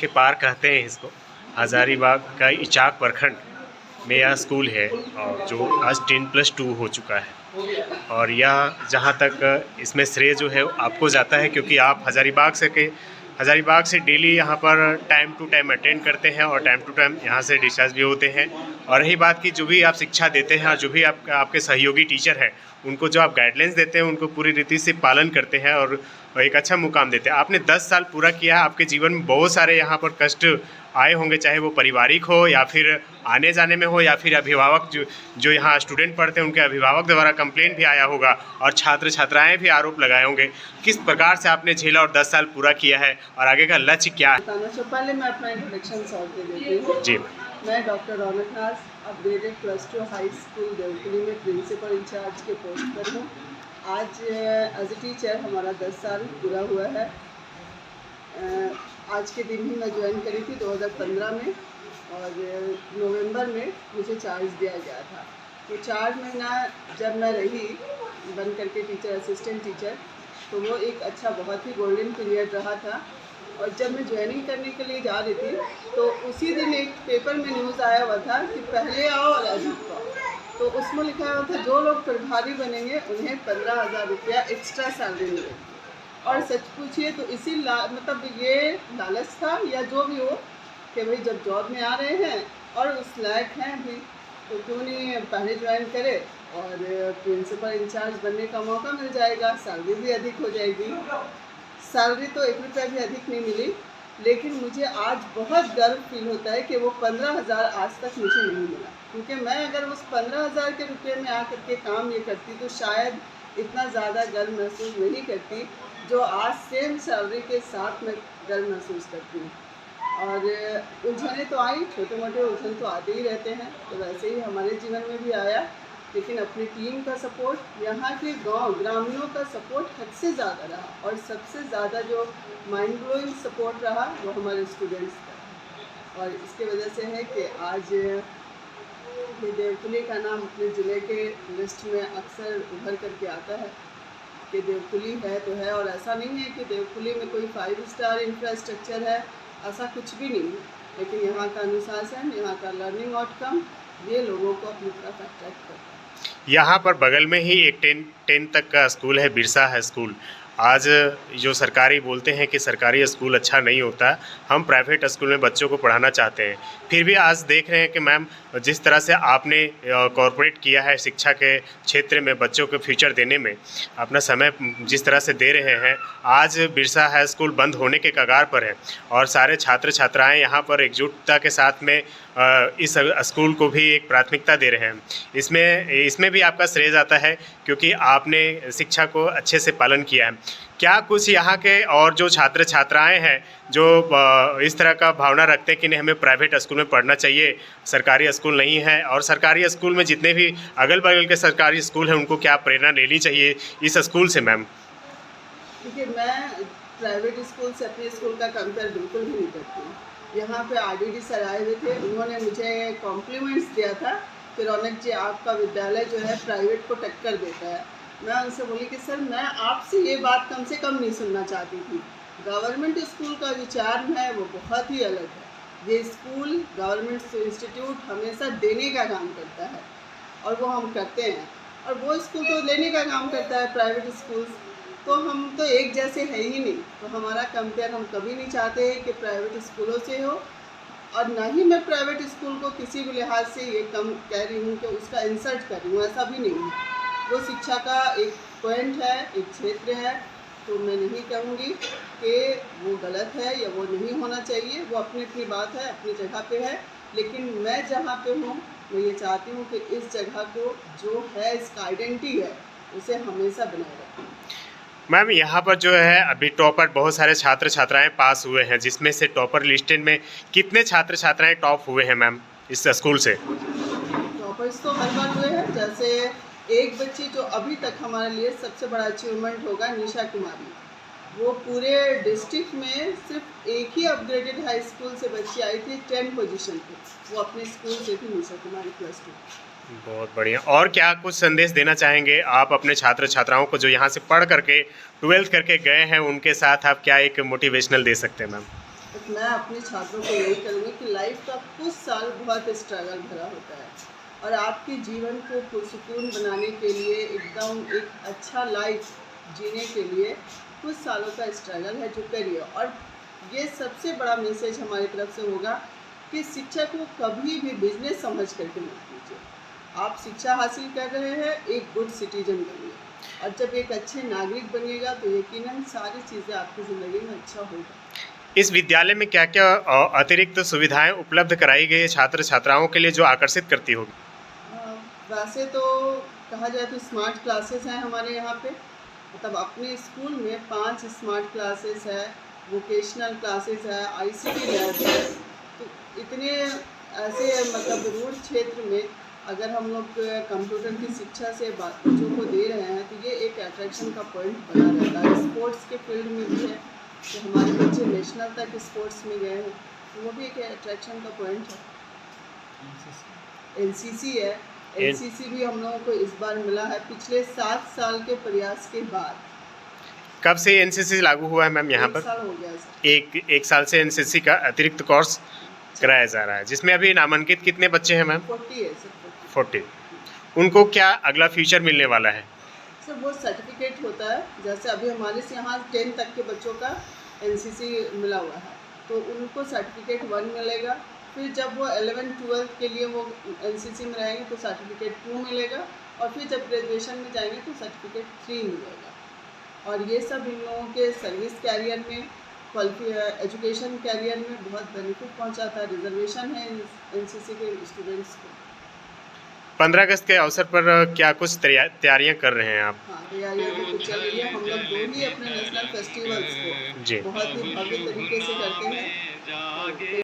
के पार कहते हैं इसको। हज़ारीबाग का इचाक प्रखंड में यह स्कूल है और जो आज 10+2 हो चुका है। और यह जहाँ तक इसमें श्रेय जो है आपको जाता है, क्योंकि आप हज़ारीबाग से डेली यहाँ पर टाइम टू टाइम अटेंड करते हैं और टाइम टू टाइम यहाँ से डिस्चार्ज भी होते हैं। और रही बात की जो भी आप शिक्षा देते हैं और जो भी आपके सहयोगी टीचर हैं, उनको जो आप गाइडलाइंस देते हैं उनको पूरी रीति से पालन करते हैं और एक अच्छा मुकाम देते हैं। आपने 10 साल पूरा किया है, आपके जीवन में बहुत सारे यहाँ पर कष्ट आए होंगे, चाहे वो पारिवारिक हो या फिर आने जाने में हो या फिर अभिभावक जो यहाँ स्टूडेंट पढ़ते हैं उनके अभिभावक द्वारा कंप्लेंट भी आया होगा और छात्र छात्राएं भी आरोप लगाए होंगे। किस प्रकार से आपने झेला और 10 साल पूरा किया है और आगे का लक्ष्य क्या है? पहले मैं अपना इंट्रोडक्शन सॉल्व दे देती हूँ। जी, मैं डॉक्टर रौनक नाज अपग्रेडेड +2 हाई स्कूल देवकुली में प्रिंसिपल इंचार्ज के पोस्ट पर हूँ। आज एज ए टीचर हमारा 10 साल पूरा हुआ है। आज के दिन ही मैं ज्वाइन करी थी 2015 में और नवंबर में मुझे चार्ज दिया गया था। तो 4 महीना जब मैं रही बन करके टीचर असिस्टेंट टीचर, तो वो एक अच्छा बहुत ही गोल्डन पीरियड रहा था। और जब मैं ज्वाइनिंग करने के लिए जा रही थी तो उसी दिन एक पेपर में न्यूज़ आया हुआ था कि पहले आओ और अधिक पाओ। तो उसमें लिखा हुआ था जो लोग प्रभारी बनेंगे उन्हें 15,000 रुपया एक्स्ट्रा सैलरी मिलेगी। और सच पूछिए तो इसी मतलब ये लालच था या जो भी हो कि भाई जब जॉब में आ रहे हैं और उस लायक हैं भी तो क्यों नहीं पहले ज्वाइन करे और प्रिंसिपल इंचार्ज बनने का मौका मिल जाएगा, सैलरी भी अधिक हो जाएगी। सैलरी तो 1 रुपया भी अधिक नहीं मिली, लेकिन मुझे आज बहुत गर्व फील होता है कि वो 15,000 आज तक मुझे नहीं मिला। क्योंकि मैं अगर उस 15,000 के रुपये में आकर के काम ये करती तो शायद इतना ज़्यादा गर्व महसूस नहीं करती जो आज सेम सैलरी के साथ मैं गर्व महसूस करती हूँ। और उलझने तो आई, छोटे मोटे उलझन तो आते ही रहते हैं, तो वैसे ही हमारे जीवन में भी आया। लेकिन अपनी टीम का सपोर्ट, यहाँ के ग्रामीणों का सपोर्ट हद से ज़्यादा रहा और सबसे ज़्यादा जो माइंड ब्लोइंग सपोर्ट रहा वो हमारे स्टूडेंट्स का। और इसके वजह से है कि आज ये देवकुली का नाम अपने ज़िले के लिस्ट में अक्सर उभर करके आता है कि देवकुली है तो है। और ऐसा नहीं है कि देवकुली में कोई 5 स्टार इंफ्रास्ट्रक्चर है, ऐसा कुछ भी नहीं है। लेकिन यहाँ का अनुशासन, यहाँ का लर्निंग आउटकम ये लोगों को अपनी तरफ अट्रैक्ट करता है। यहाँ पर बगल में ही एक 10 तक का स्कूल है, बिरसा है स्कूल। आज जो सरकारी बोलते हैं कि सरकारी स्कूल अच्छा नहीं होता, हम प्राइवेट स्कूल में बच्चों को पढ़ाना चाहते हैं। फिर भी आज देख रहे हैं कि मैम जिस तरह से आपने कॉर्पोरेट किया है शिक्षा के क्षेत्र में बच्चों को फ्यूचर देने में, अपना समय जिस तरह से दे रहे हैं, आज बिरसा हाई स्कूल बंद होने के कगार पर है और सारे छात्र छात्राएँ यहाँ पर एकजुटता के साथ में इस स्कूल को भी एक प्राथमिकता दे रहे हैं। इसमें भी आपका श्रेय जाता है क्योंकि आपने शिक्षा को अच्छे से पालन किया है। क्या कुछ यहाँ के और जो छात्र छात्राएं हैं जो इस तरह का भावना रखते हैं कि नहीं हमें प्राइवेट स्कूल में पढ़ना चाहिए, सरकारी स्कूल नहीं है, और सरकारी स्कूल में जितने भी अगल बगल के सरकारी स्कूल हैं उनको क्या प्रेरणा लेनी चाहिए इस स्कूल से? मैम देखिए, मैं प्राइवेट स्कूल से अपने स्कूल का कंपेयर बिल्कुल भी नहीं करती हूँ। यहाँ पे RDD सर आए हुए थे, उन्होंने मुझे कॉम्प्लीमेंट्स दिया था कि रौनक जी आपका विद्यालय जो है प्राइवेट को टक्कर देता है। मैं उनसे बोली कि सर मैं आपसे ये बात कम से कम नहीं सुनना चाहती थी। गवर्नमेंट स्कूल का जो चार्म है वो बहुत ही अलग है। ये स्कूल गवर्नमेंट इंस्टीट्यूट हमेशा देने का काम करता है और वो हम करते हैं, और वो स्कूल तो लेने का काम करता है प्राइवेट स्कूल, तो हम तो एक जैसे है ही नहीं। तो हमारा कंपेयर हम कभी नहीं चाहते हैं कि प्राइवेट स्कूलों से हो, और ना ही मैं प्राइवेट स्कूल को किसी भी लिहाज से ये कम कह रही हूँ कि उसका इंसल्ट कर रही हूँ, ऐसा भी नहीं है। वो शिक्षा का एक पॉइंट है, एक क्षेत्र है, तो मैं नहीं कहूँगी कि वो गलत है या वो नहीं होना चाहिए। वो अपनी अपनी बात है, अपनी जगह पे है। लेकिन मैं जहाँ पे हूँ मैं ये चाहती हूँ कि इस जगह को जो है, इसका आइडेंटिटी है, उसे हमेशा बनाए रखें। मैम यहाँ पर जो है अभी टॉपर बहुत सारे छात्र छात्राएं पास हुए हैं, जिसमें से टॉपर लिस्टेड में कितने छात्र छात्राएं टॉप हुए हैं मैम इस स्कूल से? टॉपर्स तो हर बार हुए हैं। जैसे एक बच्ची जो अभी तक हमारे लिए सबसे बड़ा अचीवमेंट होगा, निशा कुमारी, वो पूरे डिस्ट्रिक्ट में सिर्फ एक ही अपग्रेडेड हाई स्कूल से बच्ची आई थी 10 पोजीशन पे, वो अपने स्कूल से थी, निशा कुमारी +2। बहुत बढ़िया। और क्या कुछ संदेश देना चाहेंगे आप अपने छात्र छात्राओं को जो यहाँ से पढ़ करके 12th करके गए हैं, उनके साथ आप क्या एक मोटिवेशनल दे सकते हैं मैम? मैं अपने छात्रों को यही करूँगी कि लाइफ का कुछ साल बहुत स्ट्रगल भरा होता है और आपके जीवन को पुरसुकून बनाने के लिए एकदम एक अच्छा लाइफ जीने के लिए कुछ सालों का स्ट्रगल है जो करिए। और ये सबसे बड़ा मैसेज हमारी तरफ से होगा कि शिक्षा को कभी भी बिजनेस समझ करके मत कीजिए। आप शिक्षा हासिल कर रहे हैं, एक गुड सिटीजन बनिए और जब एक अच्छे नागरिक बनिएगा तो यकीनन सारी चीज़ें आपकी ज़िंदगी में अच्छा होगा। इस विद्यालय में क्या क्या अतिरिक्त सुविधाएं उपलब्ध कराई गई है छात्र छात्राओं के लिए जो आकर्षित करती होगी? वैसे तो कहा जाए तो स्मार्ट क्लासेस हैं हमारे यहाँ पे, मतलब अपने स्कूल में 5 स्मार्ट क्लासेस है, वोकेशनल क्लासेस है, ICT लैब है। तो इतने ऐसे मतलब रूरल क्षेत्र में अगर हम लोग कंप्यूटर की शिक्षा से बच्चों को दे रहे हैं तो ये एक अट्रैक्शन का पॉइंट बना रहता है। स्पोर्ट्स के फील्ड में भी है कि हमारे बच्चे नेशनल तक स्पोर्ट्स में गए हैं, तो वो भी एक अट्रैक्शन का पॉइंट है। NCC है, NCC भी हम लोगों को इस बार मिला है पिछले 7 साल के प्रयास के बाद। कब से NCC लागू हुआ है मैम यहाँ पर? 1 साल हो गया सर। एक साल से NCC का अतिरिक्त कोर्स कराया जा रहा है, जिसमें अभी नामांकित कितने बच्चे हैं मैम? 40 है सर। 40। उनको क्या अगला फ्यूचर मिलने वाला है? सर वो सर्टिफिकेट होता है, जैसे अभी हमारे से यहाँ 10 तक के बच्चों का NCC मिला हुआ है तो उनको सर्टिफिकेट 1 मिलेगा। फिर जब वो 11-12 के लिए वो NCC में रहेंगे तो सर्टिफिकेट 2 मिलेगा और फिर जब ग्रेजुएशन में जाएंगे तो सर्टिफिकेट 3 मिलेगा। और ये सब इन लोगों के सर्विस कैरियर में, एजुकेशन कैरियर में बहुत बेनिफिट पहुंचाता है। रिजर्वेशन है NCC के स्टूडेंट्स को। 15 अगस्त के अवसर पर क्या कुछ तैयारियां कर रहे हैं आप? हाँ, तैयारियाँ तो कुछ चल रही है। हम लोग 2 ही अपने नेशनल फेस्टिवल्स को जी। बहुत ही भव्य तरीके से करते हैं।